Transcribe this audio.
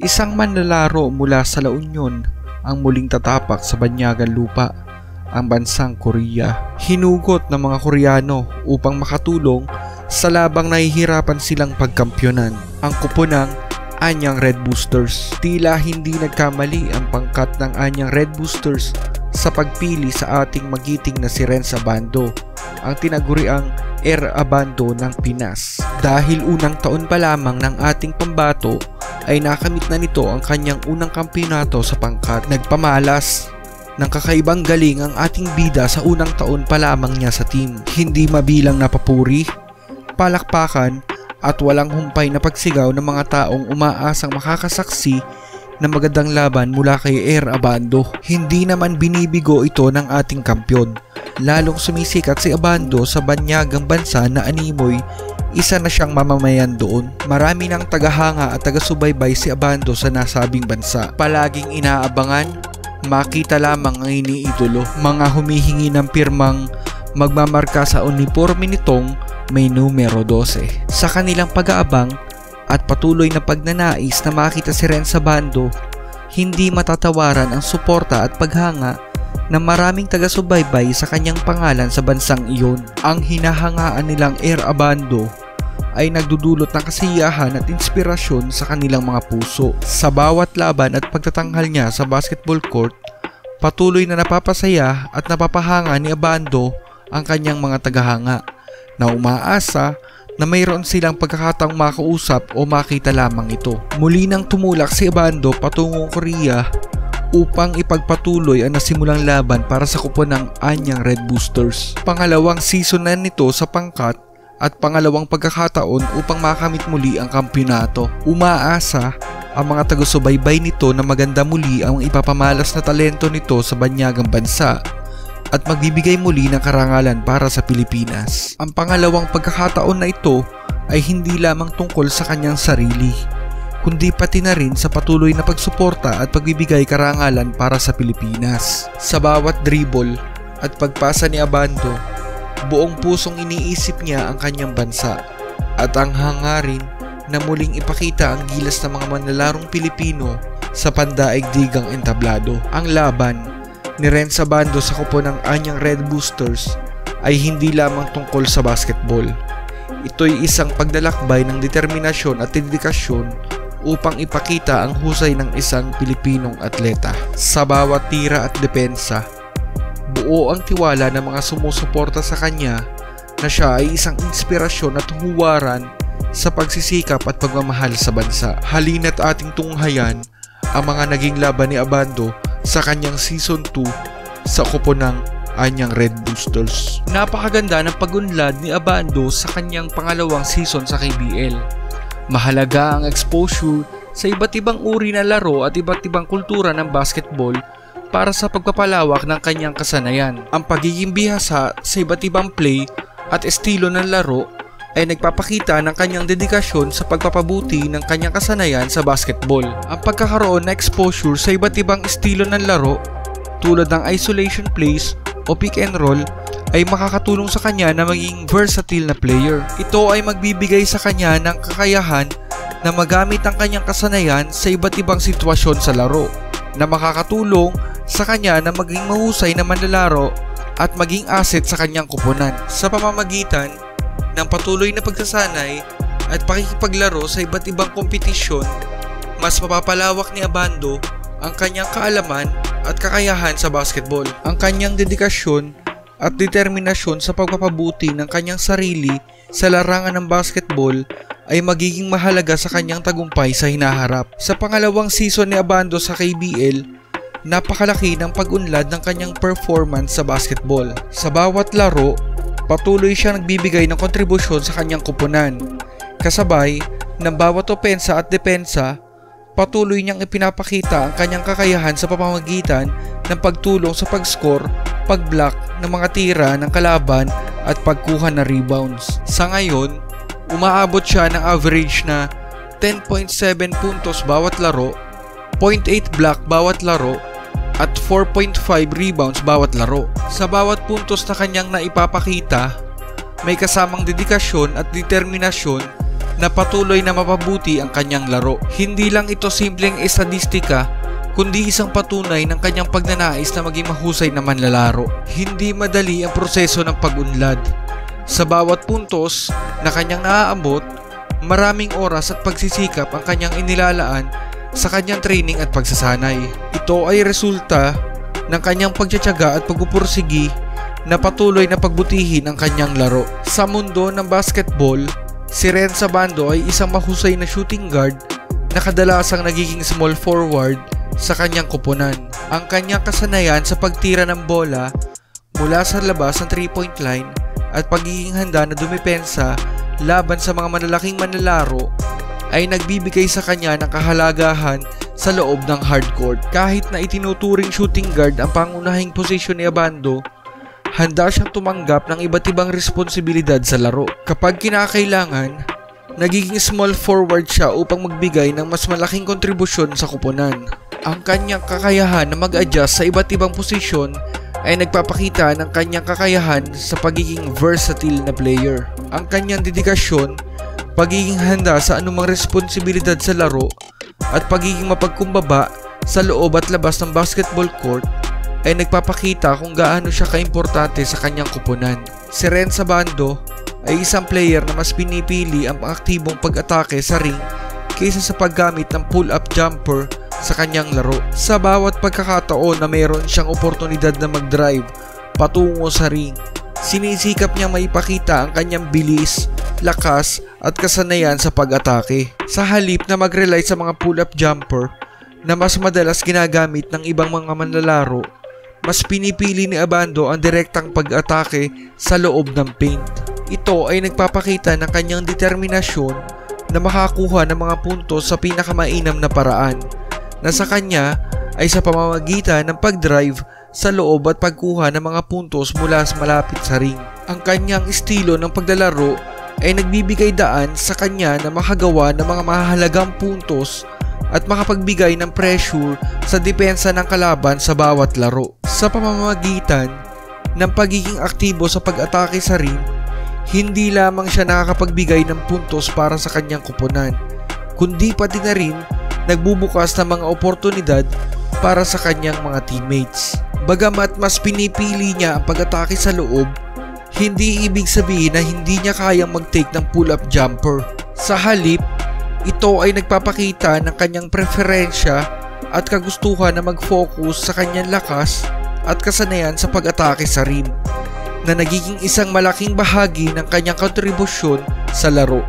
Isang manlalaro mula sa La Union ang muling tatapak sa banyagang lupa, ang bansang Korea. Hinugot ng mga Koreano upang makatulong sa labang nahihirapan silang pagkampyonan, ang kuponang Anyang Red Boosters. Tila hindi nagkamali ang pangkat ng Anyang Red Boosters sa pagpili sa ating magiting na si Renz Abando, ang tinaguriang Air Abando ng Pinas. Dahil unang taon pa lamang ng ating pambato ay nakamit na nito ang kanyang unang kampyonato sa pangkat. Nagpamalas ng kakaibang galing ang ating bida sa unang taon pa lamang niya sa team. Hindi mabilang na papuri, palakpakan at walang humpay na pagsigaw ng mga taong umaasang makakasaksi na magandang laban mula kay Air Abando. Hindi naman binibigo ito ng ating kampyon. Lalong sumisikat si Abando sa banyagang bansa na animoy isa na siyang mamamayan doon. Marami ng tagahanga at taga-subaybay si Abando sa nasabing bansa. Palaging inaabangan, makita lamang ang iniidolo. Mga humihingi ng pirmang magmamarka sa uniforme nitong may numero 12. Sa kanilang pag-aabang at patuloy na pagnanais na makita si Renz Abando, hindi matatawaran ang suporta at paghanga ng maraming taga-subaybay sa kanyang pangalan sa bansang iyon. Ang hinahangaan nilang Air Abando ay nagdudulot ng kasiyahan at inspirasyon sa kanilang mga puso. Sa bawat laban at pagtatanghal niya sa basketball court, patuloy na napapasaya at napapahanga ni Abando ang kanyang mga tagahanga, na umaasa na mayroon silang pagkakataong makausap o makita lamang ito. Muli nang tumulak si Abando patungong Korea upang ipagpatuloy ang nasimulang laban para sa kuponang Anyang Red Boosters. Pangalawang season na nito sa pangkat at pangalawang pagkakataon upang makamit muli ang kampyonato. Umaasa ang mga taga-subaybay nito na maganda muli ang ipapamalas na talento nito sa banyagang bansa at magbibigay muli ng karangalan para sa Pilipinas. Ang pangalawang pagkakataon na ito ay hindi lamang tungkol sa kanyang sarili, kundi pati na rin sa patuloy na pagsuporta at pagbibigay karangalan para sa Pilipinas. Sa bawat dribble at pagpasa ni Abando, buong pusong iniisip niya ang kanyang bansa at ang hangarin na muling ipakita ang gilas ng mga manlalarong Pilipino sa pandaigdigang entablado. Ang laban ni Renz Abando sa kuponang Anyang Red Boosters ay hindi lamang tungkol sa basketball. Ito'y isang paglalakbay ng determinasyon at dedikasyon upang ipakita ang husay ng isang Pilipinong atleta. Sa bawat tira at depensa, buo ang tiwala ng mga sumusuporta sa kanya na siya ay isang inspirasyon at huwaran sa pagsisikap at pagmamahal sa bansa. Halina't ating tunghayan ang mga naging laban ni Abando sa kanyang Season 2 sa kuponang Anyang Red Boosters. Napakaganda ng pag-unlad ni Abando sa kanyang pangalawang season sa KBL. Mahalaga ang exposure sa iba't ibang uri na laro at iba't ibang kultura ng basketball para sa pagpapalawak ng kanyang kasanayan. Ang pagiging bihasa sa iba't ibang play at estilo ng laro ay nagpapakita ng kanyang dedikasyon sa pagpapabuti ng kanyang kasanayan sa basketball. Ang pagkakaroon na exposure sa iba't ibang estilo ng laro tulad ng isolation plays o pick and roll ay makakatulong sa kanya na maging versatile na player. Ito ay magbibigay sa kanya ng kakayahan na magamit ang kanyang kasanayan sa iba't ibang sitwasyon sa laro, na makakatulong sa kanya na maging mahusay na manlalaro at maging asset sa kanyang kuponan. Sa pamamagitan ng patuloy na pagsasanay at pakikipaglaro sa iba't ibang kompetisyon, mas mapapalawak ni Abando ang kanyang kaalaman at kakayahan sa basketball. Ang kanyang dedikasyon at determinasyon sa pagpapabuti ng kanyang sarili sa larangan ng basketball ay magiging mahalaga sa kanyang tagumpay sa hinaharap. Sa pangalawang season ni Abando sa KBL, napakalaki ng pag-unlad ng kanyang performance sa basketball. Sa bawat laro, patuloy siya nagbibigay ng kontribusyon sa kanyang kuponan. Kasabay ng bawat opensa at depensa, patuloy niyang ipinapakita ang kanyang kakayahan sa pamamagitan ng pagtulong sa pag-score, pag-block ng mga tira ng kalaban at pagkuha ng rebounds. Sa ngayon, umaabot siya ng average na 10.7 puntos bawat laro, 0.8 block bawat laro, at 4.5 rebounds bawat laro. Sa bawat puntos na kanyang naipapakita, may kasamang dedikasyon at determinasyon na patuloy na mapabuti ang kanyang laro. Hindi lang ito simpleng estadistika, kundi isang patunay ng kanyang pagnanais na maging mahusay na manlalaro. Hindi madali ang proseso ng pag-unlad. Sa bawat puntos na kanyang naaabot, maraming oras at pagsisikap ang kanyang inilalaan sa kanyang training at pagsasanay. Ito ay resulta ng kanyang pagtsatsaga at pagpupursigi na patuloy na pagbutihin ang kanyang laro. Sa mundo ng basketball, si Renzo Bando ay isang mahusay na shooting guard na kadalasang nagiging small forward sa kanyang koponan. Ang kanyang kasanayan sa pagtira ng bola mula sa labas ng 3-point line at pagiging handa na dumepensa laban sa mga malalaking manlalaro ay nagbibigay sa kanya ng kahalagahan sa loob ng hardcourt. Kahit na itinuturing shooting guard ang pangunahing posisyon ni Abando, handa siyang tumanggap ng iba't ibang responsibilidad sa laro. Kapag kinakailangan, nagiging small forward siya upang magbigay ng mas malaking kontribusyon sa koponan. Ang kanyang kakayahan na mag-adjust sa iba't ibang posisyon ay nagpapakita ng kanyang kakayahan sa pagiging versatile na player. Ang kanyang dedikasyon, pagiging handa sa anumang responsibilidad sa laro, at pagiging mapagkumbaba sa loob at labas ng basketball court ay nagpapakita kung gaano siya kaimportante sa kanyang koponan. Si Renzo Bando ay isang player na mas pinipili ang aktibong pag-atake sa ring kaysa sa paggamit ng pull-up jumper sa kanyang laro. Sa bawat pagkakataon na mayroon siyang oportunidad na mag-drive patungo sa ring, sinisikap niyang maipakita ang kanyang bilis, lakas at kasanayan sa pag-atake. Sa halip na mag-rely sa mga pull-up jumper na mas madalas ginagamit ng ibang mga manlalaro, mas pinipili ni Abando ang direktang pag-atake sa loob ng paint. Ito ay nagpapakita ng kanyang determinasyon na makakuha ng mga puntos sa pinakamainam na paraan, na sa kanya ay sa pamamagitan ng pag-drive sa loob at pagkuha ng mga puntos mula sa malapit sa ring. Ang kanyang estilo ng paglalaro ay nagbibigay daan sa kanya na makagawa ng mga mahalagang puntos at makapagbigay ng pressure sa depensa ng kalaban sa bawat laro. Sa pamamagitan ng pagiging aktibo sa pag-atake sa ring, hindi lamang siya nakakapagbigay ng puntos para sa kanyang koponan, kundi pati na rin nagbubukas ng mga oportunidad para sa kanyang mga teammates. Bagamat mas pinipili niya ang pag-atake sa loob, hindi ibig sabihin na hindi niya kayang mag-take ng pull-up jumper. Sa halip, ito ay nagpapakita ng kanyang preferensya at kagustuhan na mag-focus sa kanyang lakas at kasanayan sa pag-atake sa rim, na nagiging isang malaking bahagi ng kanyang kontribusyon sa laro.